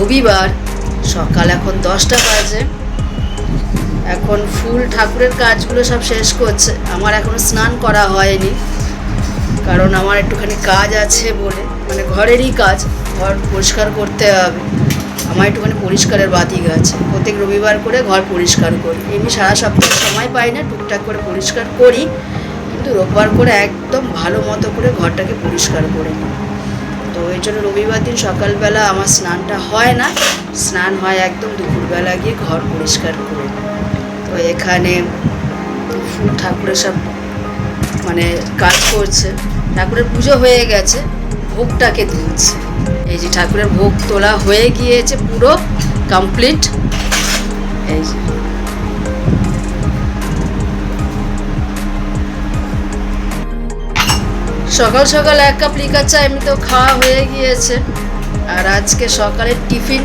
রবিবার, সকাল এখন 10টা বাজে। এখন ফুল ঠাকুরের কাজগুলো সব শেষ করছে। আমার এখনো স্নান করা হয়নি, কারণ আমার একটুখানি কাজ আছে বলে, মানে ঘরেরই কাজ, ঘর পরিষ্কার করতে হবে। আমার একটুখানি পরিষ্কারের বাতিক আছে, প্রত্যেক রবিবার করে ঘর পরিষ্কার করি। এমনি সারা সপ্তাহে সময় পাই না, টুকটাক করে পরিষ্কার করি, কিন্তু রোববার করে একদম ভালো মতো করে ঘরটাকে পরিষ্কার করে নিই। তো এই জন্য রবিবার দিন সকালবেলা আমার স্নানটা হয় না, স্নান হয় একদম দুপুরবেলা গিয়ে ঘর পরিষ্কার করে। তো এখানে ফুল ঠাকুরের সব মানে কাজ করছে, ঠাকুরের পুজো হয়ে গেছে, ভোগটাকে তুলছে। এই যে ঠাকুরের ভোগ তোলা হয়ে গিয়েছে, পুরো কমপ্লিট। এই যে সকাল সকাল 1 কাপ লিকার চা এমনিতেও খাওয়া হয়ে গিয়েছে। আর আজকে সকালের টিফিন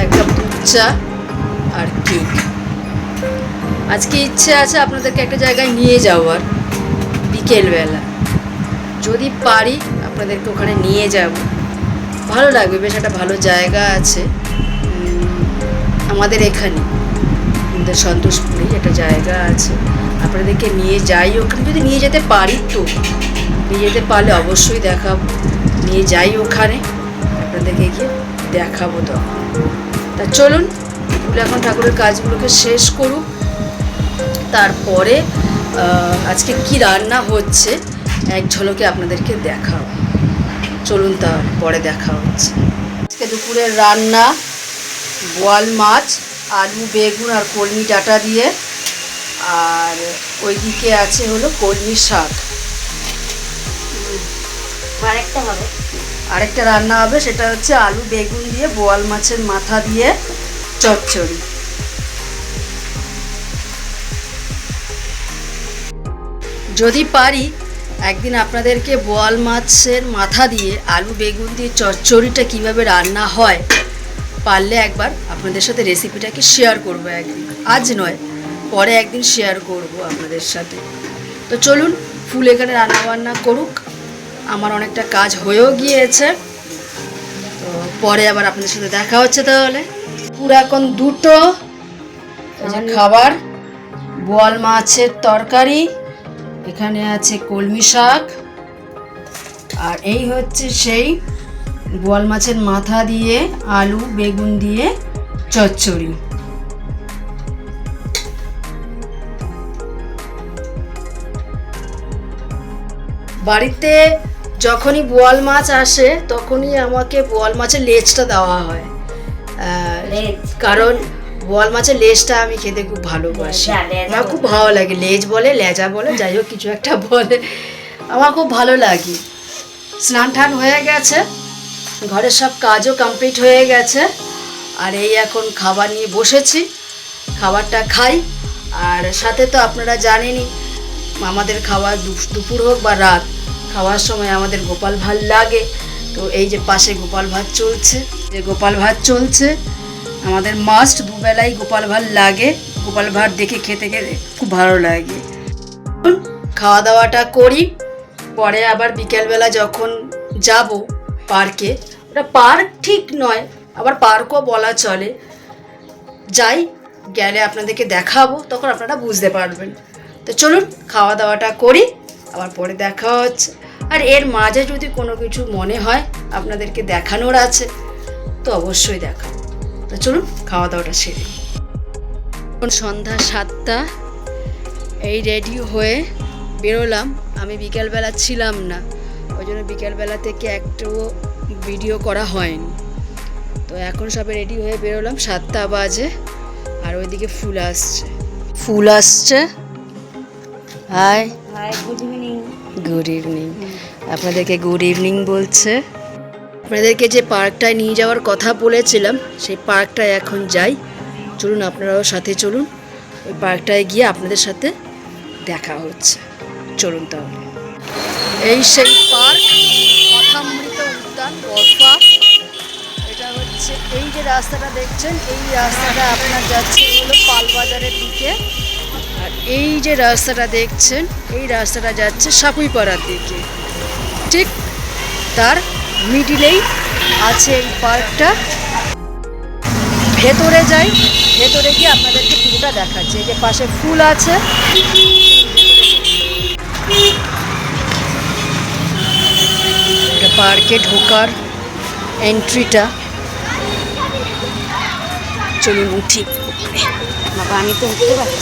1 কাপ দুধ চা আর কেক। আজকে ইচ্ছে আছে আপনাদেরকে একটা জায়গায় নিয়ে যাওয়ার, বিকেলবেলা যদি পারি আপনাদেরকে ওখানে নিয়ে যাব। ভালো লাগবে, বেশ একটা ভালো জায়গা আছে আমাদের এখানে, আমাদের সন্তোষপুরেই একটা জায়গা আছে। আপনাদেরকে নিয়ে যাই ওখানে, যদি নিয়ে যেতে পারি, তো নিয়ে যেতে পারলে অবশ্যই দেখাবো। নিয়ে যাই ওখানে, আপনাদেরকে গিয়ে দেখাবো। তখন তা চলুন, এগুলো এখন ঠাকুরের কাজগুলোকে শেষ করুক, তারপরে আজকে কি রান্না হচ্ছে এক ঝলকে আপনাদেরকে দেখাবো। চলুন, তাহলে পরে দেখা হচ্ছে। আজকে দুপুরের রান্না বোয়াল মাছ, আলু, বেগুন আর কলমি ডাঁটা দিয়ে, আর ওইদিকে আছে হলো কলমি শাক। আরেকটা রান্না হবে, সেটা হচ্ছে আলু বেগুন দিয়ে বোয়াল মাছের মাথা দিয়ে চচ্চড়ি। যদি পারি একদিন আপনাদেরকে বোয়াল মাছের মাথা দিয়ে আলু বেগুন দিয়ে চচ্চড়িটা কীভাবে রান্না হয়, পারলে একবার আপনাদের সাথে রেসিপিটাকে শেয়ার করবো একদিন। আজ নয়, পরে একদিন শেয়ার করব আপনাদের সাথে। তো চলুন, ফুল এখানে রান্নাবান্না করুক, আমার অনেকটা কাজ হয়েও গিয়েছে। তো পরে আবার আপনাদের সাথে দেখা হচ্ছে। তাহলে পুরো এখন 2টো খাবার, বোয়াল মাছের তরকারি, এখানে আছে কলমি শাক, আর এই হচ্ছে সেই বোয়াল মাছের মাথা দিয়ে আলু বেগুন দিয়ে চচ্চড়ি। বাড়িতে যখনই বোয়াল মাছ আসে তখনই আমাকে বোয়াল মাছের লেজটা দেওয়া হয়, কারণ বোয়াল মাছের লেজটা আমি খেতে খুব ভালোবাসি। আমার খুব ভালো লাগে, লেজ বলে লেজা বলে যাই হোক কিছু একটা বলে, আমার খুব ভালো লাগে। স্নান টান হয়ে গেছে, ঘরের সব কাজও কমপ্লিট হয়ে গেছে, আর এই এখন খাবার নিয়ে বসেছি, খাবারটা খাই। আর সাথে তো আপনারা জানেনই আমাদের খাবার দুপুর হোক বা রাত, খাওয়ার সময় আমাদের গোপাল ভাত লাগে। তো এই যে পাশে গোপাল ভাত চলছে, আমাদের মাস্ট দুবেলাই গোপাল ভাত লাগে। গোপাল ভাত দেখে খেতে খুব ভালো লাগে। খাওয়া দাওয়াটা করি, পরে আবার বিকেলবেলা যখন যাব পার্কে, ওটা পার্ক ঠিক নয়, আবার পার্কও বলা চলে, যাই, গেলে আপনাদেরকে দেখাবো, তখন আপনারা বুঝতে পারবেন। তো চলুন খাওয়া দাওয়াটা করি, আবার পরে দেখা হচ্ছে। আর এর মাঝে যদি কোনো কিছু মনে হয় আপনাদেরকে দেখানোর আছে তো অবশ্যই দেখাবো। তো চলুন খাওয়া দাওয়াটা সেরে। এখন সন্ধ্যা 7টা, এই রেডি হয়ে বেরোলাম। আমি বিকেলবেলা ছিলাম না, ওই জন্য বিকেলবেলা থেকে একটু ভিডিও করা হয়নি। তো এখন সবে রেডি হয়ে বেরোলাম, 7টা বাজে। আর ওইদিকে ফুল আসছে। Hi, good evening. আপনাদেরকে গুড ইভিনিং বলছে। আপনাদেরকে যে পার্কটায় নিয়ে যাওয়ার কথা বলেছিলাম, সেই পার্কটায় এখন যাই। চলুন আপনারাও সাথে চলুন, ওই পার্কটায় গিয়ে আপনাদের সাথে দেখা হচ্ছে। চলুন তাহলে। এই সেই পার্ক, কথামৃত উদ্যান বরফা। এটা হচ্ছে এই যে রাস্তাটা দেখছেন, এই রাস্তাটা আপনার যাচ্ছে হলো পালবাজারের দিকে, আর এই যে রাস্তাটা দেখছেন এই রাস্তাটা যাচ্ছে সাপুইপাড়ার দিকে। ঠিক তার মিডিলেই আছে এই পার্কটা। ভেতরে যাই, ভেতরে গিয়ে আপনাদেরকে পুরোটা দেখাচ্ছি। এই যে পাশে ফুল আছে, এটা পার্কে ঢোকার এন্ট্রিটা। চলুন উঠি। বাবা আমি তো উঠতে পারছি।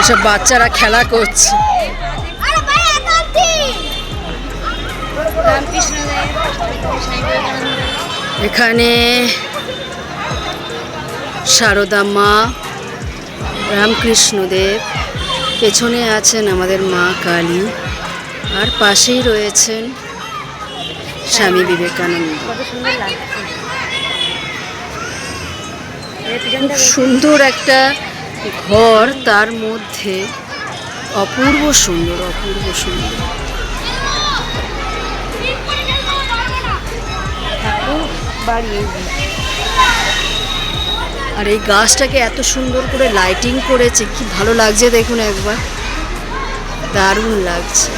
এসব বাচ্চারা খেলা করছে। এখানে সারদা মা, রামকৃষ্ণদেব, পেছনে আছেন আমাদের মা কালী, আর পাশেই রয়েছেন স্বামী বিবেকানন্দ। খুব সুন্দর একটা ঘর, তার মধ্যে অপূর্ব সুন্দর, অপূর্ব সুন্দর। আর এই গাছটাকে এত সুন্দর করে লাইটিং করেছে, কি ভালো লাগছে দেখুন একবার, দারুণ লাগছে।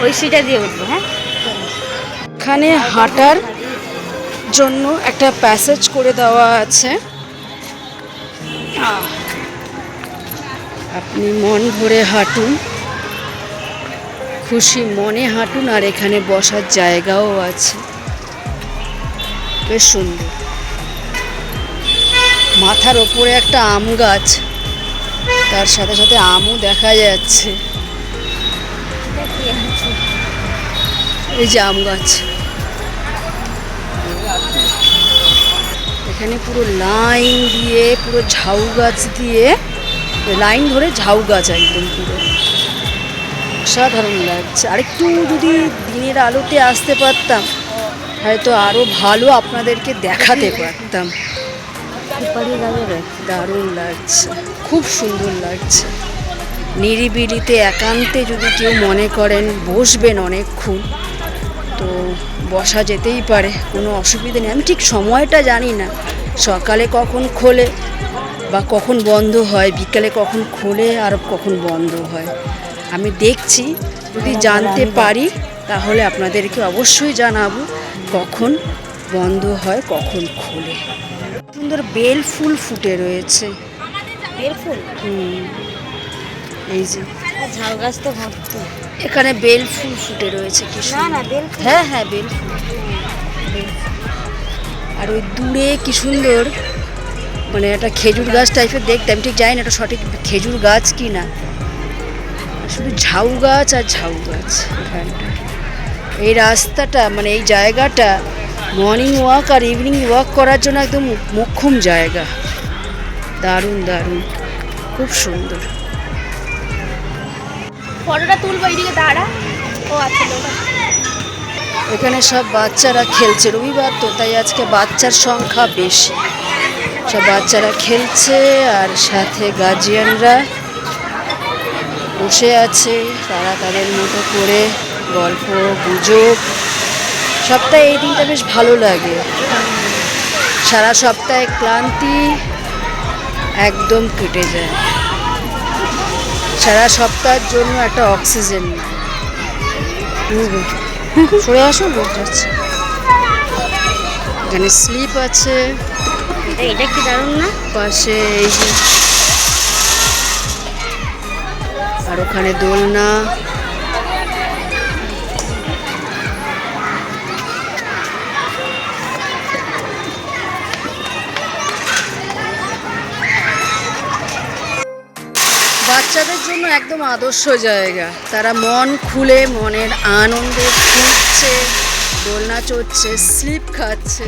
ওই সিটা দিয়ে উঠবো। হ্যাঁ, এখানে হাঁটার জন্য একটা প্যাসেজ করে দেওয়া আছে, আপনি মন ভরে হাঁটুন, খুশি মনে হাঁটুন। আর এখানে বসার জায়গাও আছে, বেশ সুন্দর। মাথার ওপরে একটা আম গাছ, তার সাথে সাথে আমও দেখা যাচ্ছে। এই যে আম গাছ, এখানে পুরো লাইন দিয়ে, পুরো ঝাউ গাছ দিয়ে লাইন ধরে, ঝাউ গাছ একদম পুরো অসাধারণ লাগছে। আরেকটু যদি দিনের আলোতে আসতে পারতাম, হয়তো আরো ভালো আপনাদেরকে দেখাতে পারতাম। দারুণ লাগছে, খুব সুন্দর লাগছে। নিরিবিলিতে একান্তে যদি কেউ মনে করেন বসবেন অনেকক্ষণ, তো বসা যেতেই পারে, কোনো অসুবিধা নেই। আমি ঠিক সময়টা জানি না, সকালে কখন খোলে বা কখন বন্ধ হয়, বিকালে কখন খোলে আর কখন বন্ধ হয়। আমি দেখছি, যদি জানতে পারি তাহলে আপনাদেরকে অবশ্যই জানাবো কখন বন্ধ হয়, কখন খোলে। সুন্দর বেল ফুল ফুটে রয়েছে। বেল ফুল? এই যে ঝাউ গাছ তো ভর্তি। এখানে বেল ফুল ফুটে রয়েছে। কি না না, বেল ফুল। হ্যাঁ হ্যাঁ, বেল ফুল। আর ওই দূরে কি সুন্দর, মানে একটা খেজুর গাছ টাইপের দেখতে, আমি ঠিক জানি না এটা সঠিক খেজুর গাছ কি না, শুধু ঝাউ গাছ আর ঝাউ গাছ এখানটা। এই রাস্তাটা, মানে এই জায়গাটা মর্নিং ওয়াক আর ইভিনিং ওয়াক করার জন্য একদম মোক্ষম জায়গা। দারুণ দারুণ, খুব সুন্দর। ফটোটা তুলবো, এইদিকে দাঁড়া। ও আচ্ছা, এখানে সব বাচ্চারা খেলছে, রবিবার তো তাই আজকে বাচ্চার সংখ্যা বেশি। সব বাচ্চারা খেলছে, আর সাথে গার্জিয়ানরা বসে আছে, তারা তাদের মতো করে গল্প গুজব। সপ্তাহে এই দিনটা বেশ ভালো লাগে, সারা সপ্তাহে ক্লান্তি একদম কেটে যায়। সারা সপ্তাহের জন্য একটা অক্সিজেন। সরে আসো, লোক যাচ্ছে। এখানে স্লিপ আছে, এটা কি দারুণ না? পাশে এই যে, আর ওখানে দোলনা। বাচ্চাদের জন্য একদম আদর্শ জায়গা। তারা মন খুলে, মনের আনন্দে ঘুরছে, দোলনা চড়ছে, স্লিপ খাচ্ছে।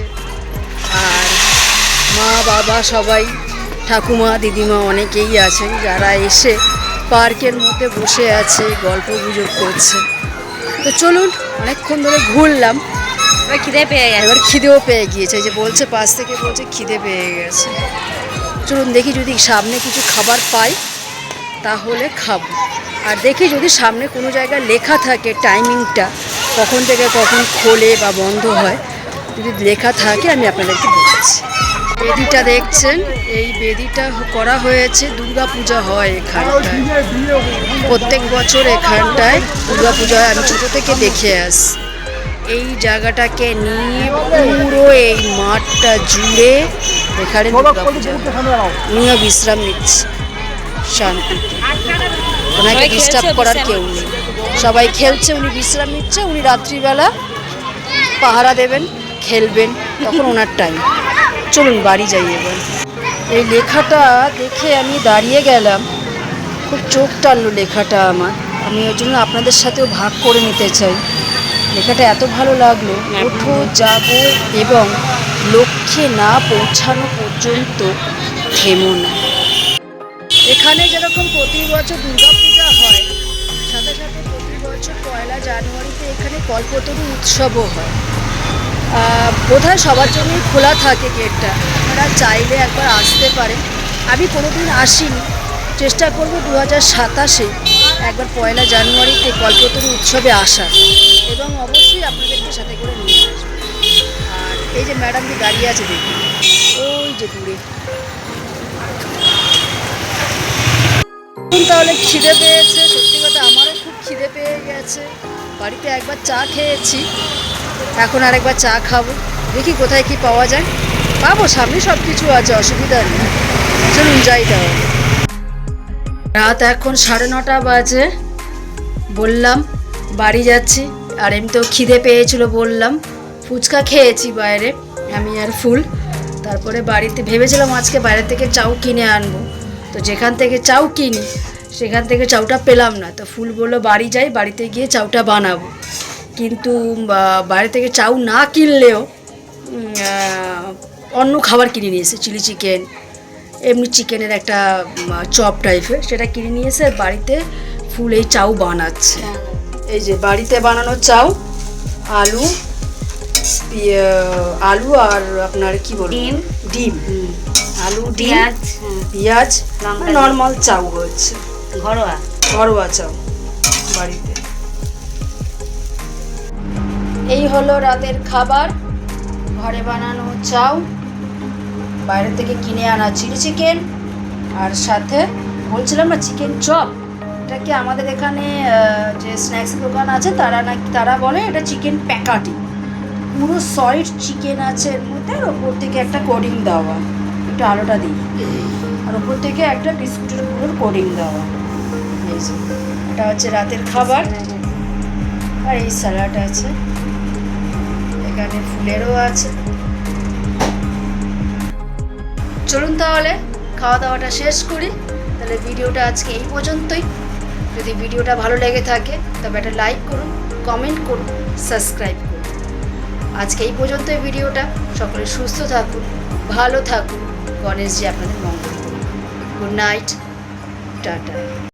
আর মা বাবা সবাই, ঠাকুমা দিদিমা অনেকেই আছেন যারা এসে পার্কের মধ্যে বসে আছে, গল্প গুজব করছে। তো চলুন, অনেকক্ষণ ধরে ঘুরলাম, এবার খিদে পেয়ে গেছে। এবার খিদেও পেয়ে গিয়েছে। যে বলছে পাশ থেকে, বলছে খিদে পেয়ে গেছে। চলুন দেখি যদি সামনে কিছু খাবার পাই তাহলে খাবো। আর দেখি যদি সামনে কোনো জায়গায় লেখা থাকে টাইমিংটা কখন থেকে কখন খোলে বা বন্ধ হয়, যদি লেখা থাকে আমি আপনাদেরকে বলছি। বেদিটা দেখছেন, এই বেদিটা করা হয়েছে, দুর্গা পূজা হয় এখানটায়, প্রত্যেক বছর এখানটায় দুর্গা পূজা হয়, আমি ছোটো থেকে দেখে আসি। এই জায়গাটাকে নিয়ে পুরো এই মাঠটা জুড়ে এখানে দুর্গা পূজা হয়। উনিও বিশ্রাম নিচ্ছে শান্তিতে, ওনাকে ডিস্টার্ব করার কেউ নেই, সবাই খেলছে, উনি বিশ্রাম নিচ্ছে, উনি রাত্রিবেলা পাহারা দেবেন, খেলবেন, তখন ওনার টাইম। চলুন বাড়ি যাই এবার। এই লেখাটা দেখে আমি দাঁড়িয়ে গেলাম, খুব চোখ টানলো লেখাটা আমার, আমি ওই জন্য আপনাদের সাথেও ভাগ করে নিতে চাই। লেখাটা এত ভালো লাগলো, ওঠো জাগো এবং লক্ষ্যে না পৌঁছানো পর্যন্ত থেমো না। এখানে যেরকম প্রতি বছর দুর্গা পূজা হয়, সাথে সাথে প্রতি বছর 1 জানুয়ারিতে এখানে কল্পতরু উৎসবও হয়। বোধহয় সবার জন্যই খোলা থাকে গেটটা, আপনারা চাইলে একবার আসতে পারেন। আমি কোনোদিন আসিনি, চেষ্টা করব 2027-এ একবার 1 জানুয়ারিতে কল্পতরু উৎসবে আসার, এবং অবশ্যই আপনাদেরকে সাথে করে নিয়ে আসবো। আর এই যে ম্যাডামটি দাঁড়িয়ে আছে দেখুন, ওই যে দূরে। তাহলে খিদে পেয়েছে, সত্যি কথা আমারও খুব খিদে পেয়ে গেছে। বাড়িতে একবার চা খেয়েছি, এখন আরেকবার চা খাবো, দেখি কোথায় কি পাওয়া যায়। পাবো, সামনে সব কিছু আছে, অসুবিধা নেই। চলুন যাই তাহলে। রাত এখন 9:30 বাজে, বললাম বাড়ি যাচ্ছি। আর এমনিতেও খিদে পেয়েছিল বললাম, ফুচকা খেয়েছি বাইরে আমি আর ফুল। তারপরে বাড়িতে ভেবেছিলাম আজকে বাইরে থেকে চাউ কিনে আনবো, তো যেখান থেকে চাউ কিনি সেখান থেকে চাউটা পেলাম না। তো ফুল বললো বাড়ি যাই, বাড়িতে গিয়ে চাউটা বানাবো। কিন্তু বাইরে থেকে চাউ না কিনলেও অন্য খাবার কিনে নিয়ে এসে, চিলি চিকেন, এমনি চিকেনের একটা চপ টাইপের, সেটা কিনে নিয়ে এসে বাড়িতে ফুল এই চাউ বানাচ্ছে। এই যে বাড়িতে বানানো চাউ, আলু আলু আর আপনার কি বলবো, ডিম, আলু, ডিম, পেঁয়াজ, নর্মাল চাউ হচ্ছে, ঘরোয়া চাউ বাড়িতে। এই হলো রাতের খাবার, ঘরে বানানো চাউ, বাইরে থেকে কিনে আনা চিলি চিকেন, আর সাথে বলছিলাম না চিকেন চপ, এটাকে আমাদের এখানে যে স্ন্যাক্স দোকান আছে তারা বলে এটা চিকেন প্যাকাটি। পুরো সলিড চিকেন আছে এর মধ্যে, আর ওপর থেকে একটা কোডিং দেওয়া, একটু আলোটা দিই, আর ওপর থেকে একটা বিস্কুটের গুঁড়োর কোডিং দেওয়া। এই যে এটা হচ্ছে রাতের খাবার, আর এই স্যালাড আছে, এখানে ফুলেরও আছে। চলুন তাহলে খাওয়া দাওয়াটা শেষ করি। তাহলে ভিডিওটা আজকে এই পর্যন্তই। যদি ভিডিওটা ভালো লেগে থাকে তবে একটা লাইক করুন, কমেন্ট করুন, সাবস্ক্রাইব করুন। আজকে এই পর্যন্তই ভিডিওটা। সকলে সুস্থ থাকুন, ভালো থাকুন, গণেশজি আপনাদের মঙ্গল করুন। Good night, tata.